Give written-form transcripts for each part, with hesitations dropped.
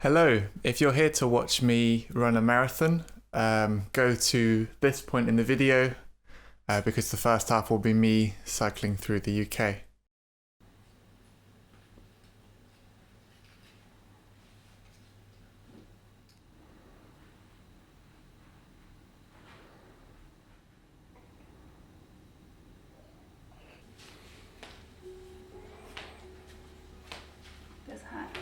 Hello, if you're here to watch me run a marathon, go to this point in the video because the first half will be me cycling through the UK. It's hot.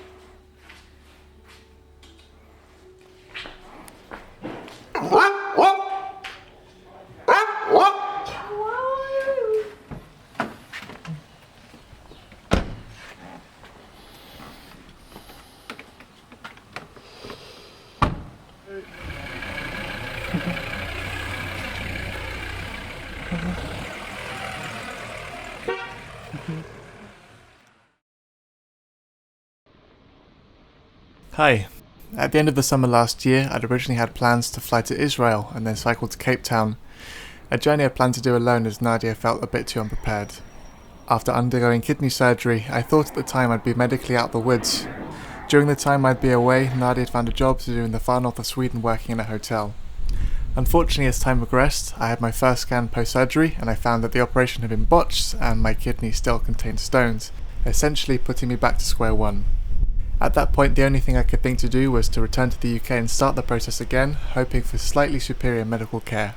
Hi. At the end of the summer last year, I'd originally had plans to fly to Israel and then cycle to Cape Town, a journey I planned to do alone as Nadia felt a bit too unprepared. After undergoing kidney surgery, I thought at the time I'd be medically out the woods. During the time I'd be away, Nadia had found a job to do in the far north of Sweden working in a hotel. Unfortunately, as time progressed, I had my first scan post-surgery and I found that the operation had been botched and my kidney still contained stones, essentially putting me back to square one. At that point, the only thing I could think to do was to return to the UK and start the process again, hoping for slightly superior medical care.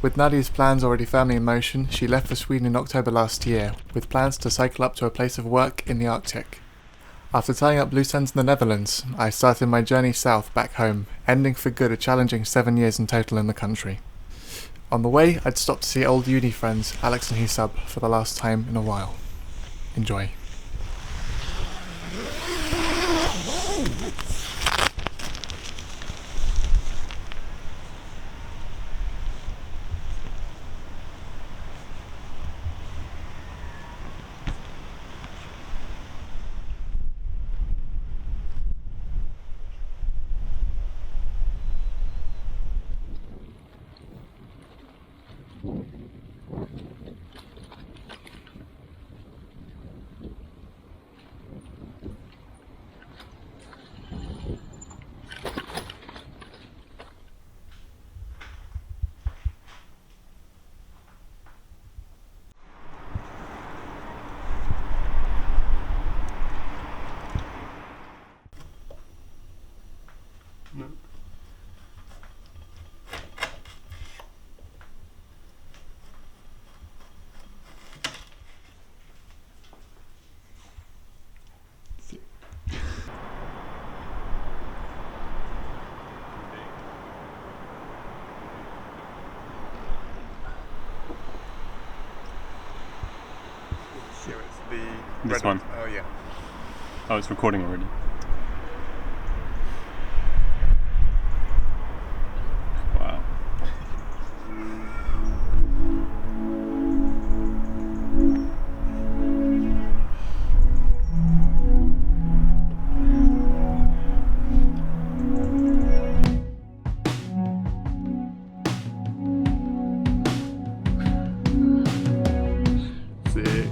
With Nadia's plans already firmly in motion, she left for Sweden in October last year, with plans to cycle up to a place of work in the Arctic. After tying up loose ends in the Netherlands, I started my journey south back home, ending for good a challenging 7 years in total in the country. On the way, I'd stopped to see old uni friends Alex and Hisab for the last time in a while. Enjoy. This one. Oh yeah. Oh, it's recording already. Wow. Sick.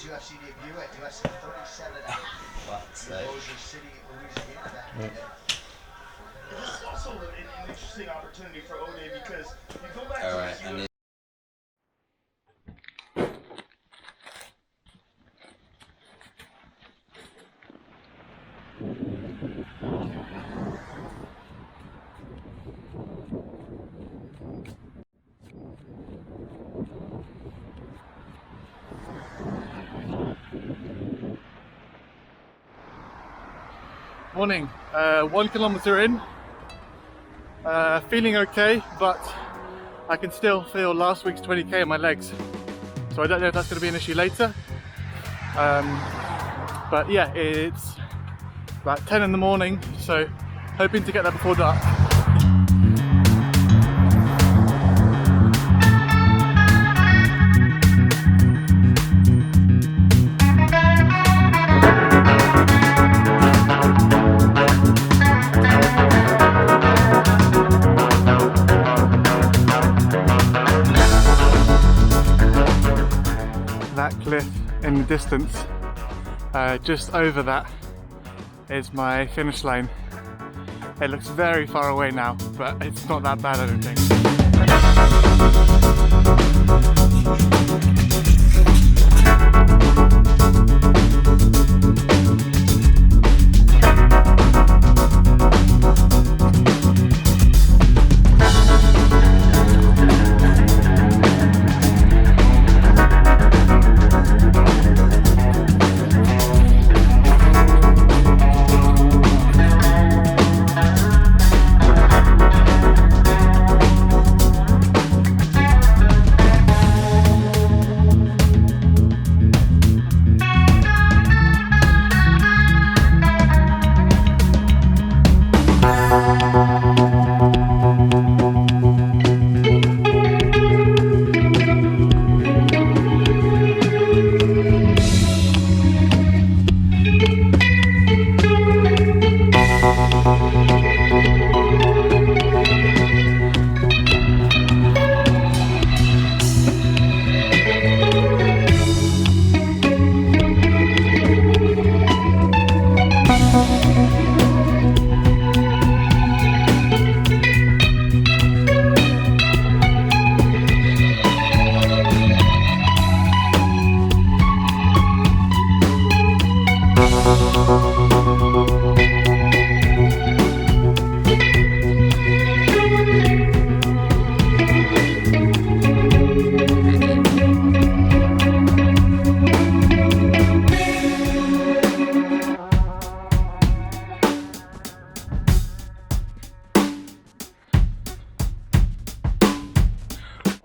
his UFC debut at UFC 37 Bossier City, Louisiana back in the day. This is also an interesting opportunity for Ode because you go back All to right, his I need. Morning, 1 kilometer in, feeling okay, but I can still feel last week's 20k in my legs, so I don't know if that's going to be an issue later, but yeah, it's about 10 in the morning, so hoping to get there before dark. That cliff in the distance, just over that, is my finish line. It looks very far away now, but it's not that bad, I don't think.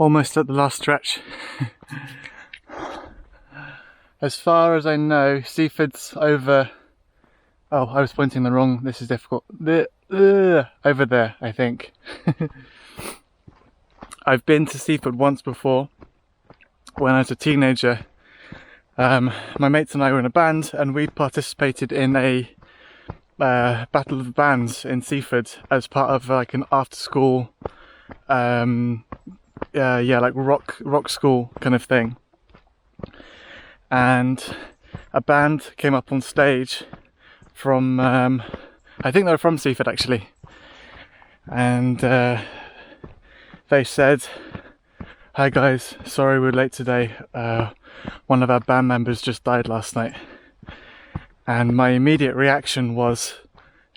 Almost at the last stretch. As far as I know, Seaford's over. Oh, I was pointing the wrong. This is difficult. Over there, I think. I've been to Seaford once before when I was a teenager. My mates and I were in a band, and we participated in a battle of the bands in Seaford as part of like an after-school, like rock school kind of thing. And a band came up on stage from, I think they were from Seaford actually, and they said, "Hi guys, sorry we're late today. One of our band members just died last night." And my immediate reaction was,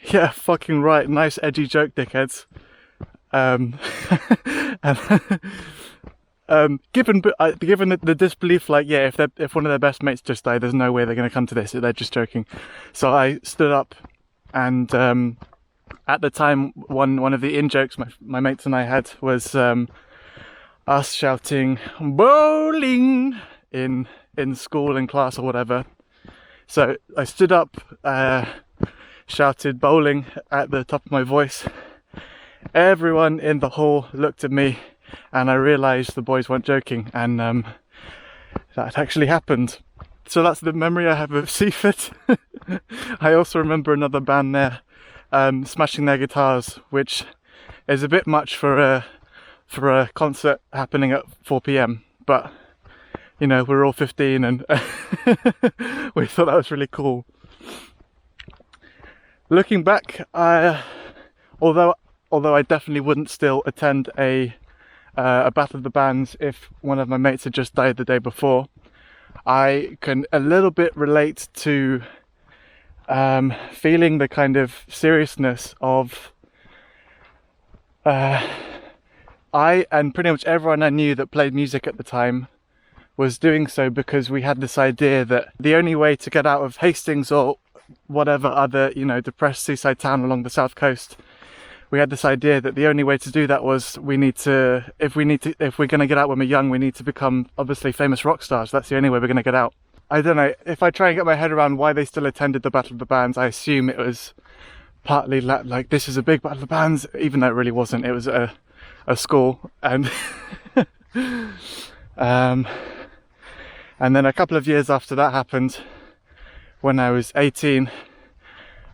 "Yeah, fucking right, nice edgy joke, dickheads." Given the disbelief, like, yeah, if one of their best mates just died, there's no way they're going to come to this. They're just joking. So I stood up, and at the time, one of the in jokes my mates and I had was us shouting "bowling" in school, in class or whatever. So I stood up, shouted "bowling" at the top of my voice. Everyone in the hall looked at me, and I realised the boys weren't joking, and that actually happened. So that's the memory I have of Seaford. I also remember another band there smashing their guitars, which is a bit much for a concert happening at 4 p.m, but you know, we were all 15 and we thought that was really cool. Looking back, although I definitely wouldn't still attend a Battle of the Bands if one of my mates had just died the day before, I can a little bit relate to feeling the kind of seriousness of I and pretty much everyone I knew that played music at the time was doing so because we had this idea that the only way to get out of Hastings or whatever other, you know, depressed seaside town along the south coast, we had this idea that the only way to do that was if we're going to get out when we're young, we need to become obviously famous rock stars. That's the only way we're going to get out. I don't know, if I try and get my head around why they still attended the Battle of the Bands, I assume it was partly like this is a big Battle of the Bands, even though it really wasn't. It was a school, and and then a couple of years after that happened, when I was 18,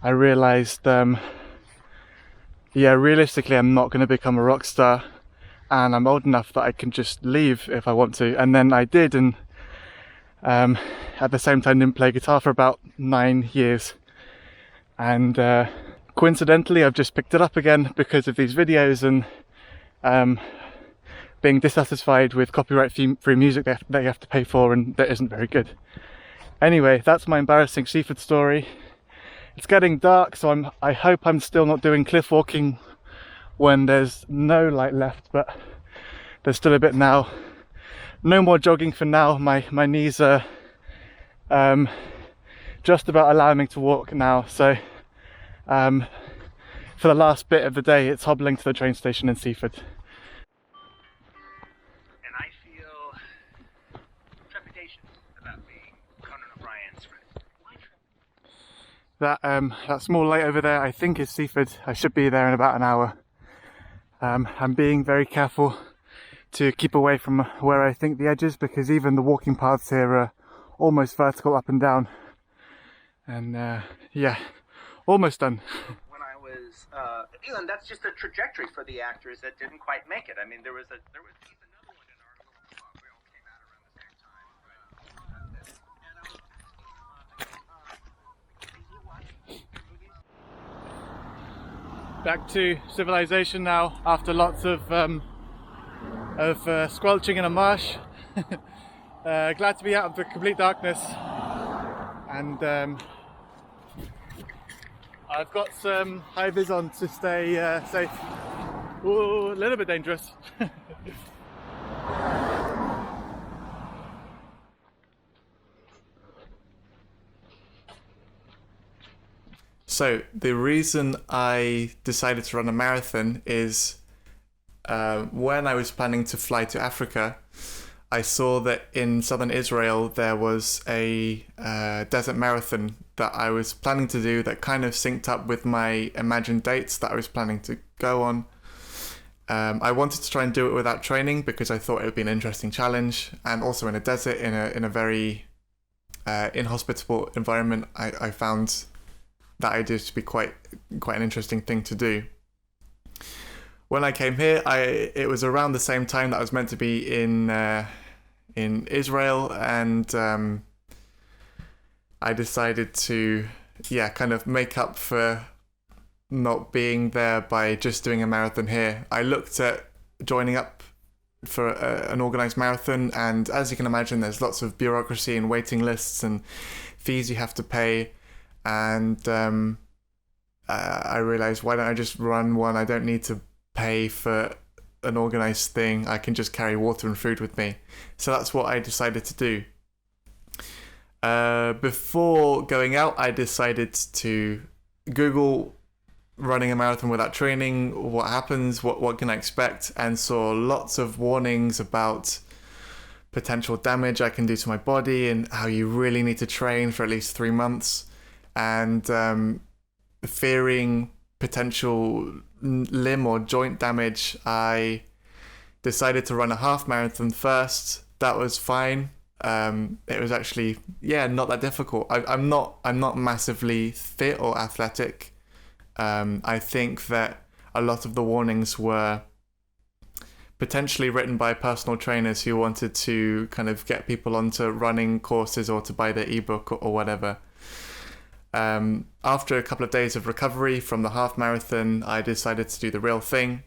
I realised, realistically I'm not going to become a rock star, and I'm old enough that I can just leave if I want to. And then I did, and at the same time didn't play guitar for about 9 years. And coincidentally I've just picked it up again because of these videos and being dissatisfied with copyright-free music that you have to pay for and that isn't very good. Anyway, that's my embarrassing Seaford story. It's getting dark, so I hope I'm still not doing cliff walking when there's no light left, but there's still a bit now. No more jogging for now. My knees are just about allowing me to walk now, so for the last bit of the day it's hobbling to the train station in Seaford. And I feel trepidation about being Conan O'Brien's friend. That small light over there I think is Seaford. I should be there in about an hour. I'm being very careful to keep away from where I think the edge is, because even the walking paths here are almost vertical up and down. And yeah, almost done. When I was, and that's just a trajectory for the actors that didn't quite make it. I mean, there was another one in our little club. We all came out around the same time. Back to civilization now after lots of squelching in a marsh. Glad to be out of the complete darkness, and I've got some high vis on to stay safe. Ooh, a little bit dangerous. So the reason I decided to run a marathon is when I was planning to fly to Africa, I saw that in southern Israel there was a desert marathon that I was planning to do that kind of synced up with my imagined dates that I was planning to go on. I wanted to try and do it without training because I thought it would be an interesting challenge, and also in a desert, in a very inhospitable environment. I found that idea to be quite an interesting thing to do. When I came here, it was around the same time that I was meant to be in Israel, and I decided to kind of make up for not being there by just doing a marathon here. I looked at joining up for an organised marathon, and as you can imagine, there's lots of bureaucracy and waiting lists and fees you have to pay. And I realised, why don't I just run one? I don't need to pay for an organised thing. I can just carry water and food with me. So that's what I decided to do. Before going out, I decided to Google running a marathon without training, what happens, what can I expect, and saw lots of warnings about potential damage I can do to my body and how you really need to train for at least 3 months. And fearing potential limb or joint damage, I decided to run a half marathon first. That was fine. It was actually not that difficult. I'm not massively fit or athletic. I think that a lot of the warnings were potentially written by personal trainers who wanted to kind of get people onto running courses or to buy their ebook or whatever. After a couple of days of recovery from the half marathon, I decided to do the real thing.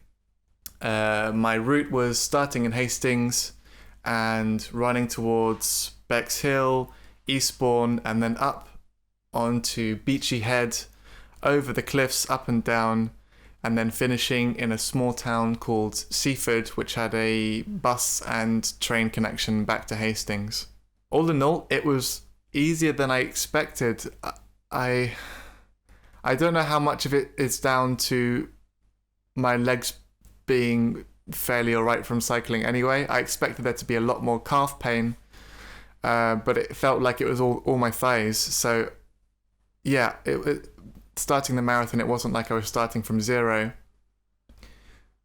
My route was starting in Hastings and running towards Bexhill, Eastbourne, and then up onto Beachy Head, over the cliffs, up and down, and then finishing in a small town called Seaford, which had a bus and train connection back to Hastings. All in all, it was easier than I expected. I don't know how much of it is down to my legs being fairly alright from cycling anyway. I expected there to be a lot more calf pain, but it felt like it was all my thighs. So yeah, starting the marathon, it wasn't like I was starting from zero.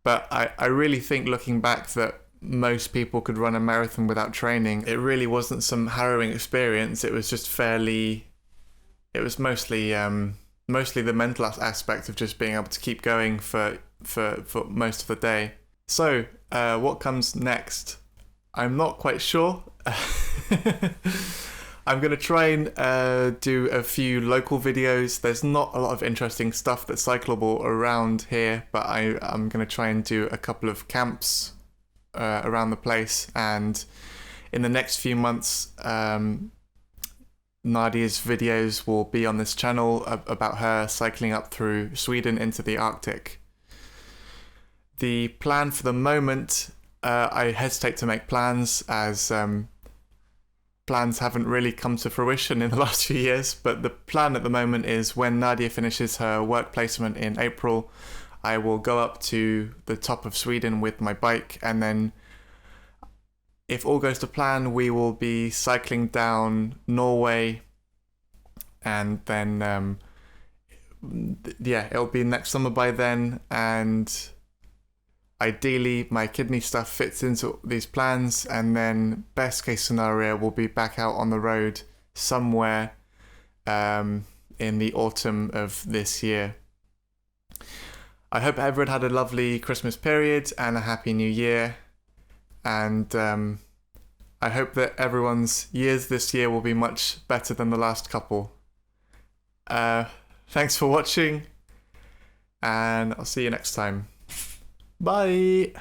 But I really think, looking back, that most people could run a marathon without training. It really wasn't some harrowing experience. It was just it was mostly the mental aspect of just being able to keep going for most of the day. So what comes next? I'm not quite sure. I'm going to try and do a few local videos. There's not a lot of interesting stuff that's cyclable around here, but I'm going to try and do a couple of camps around the place. And in the next few months, Nadia's videos will be on this channel about her cycling up through Sweden into the Arctic. The plan for the moment, I hesitate to make plans, as plans haven't really come to fruition in the last few years, but the plan at the moment is when Nadia finishes her work placement in April, I will go up to the top of Sweden with my bike, and then if all goes to plan, we will be cycling down Norway, and then it'll be next summer by then, and ideally my kidney stuff fits into these plans, and then best case scenario we'll be back out on the road somewhere in the autumn of this year. I hope everyone had a lovely Christmas period and a happy new year, and I hope that everyone's years this year will be much better than the last couple. Thanks for watching, and I'll see you next time. Bye!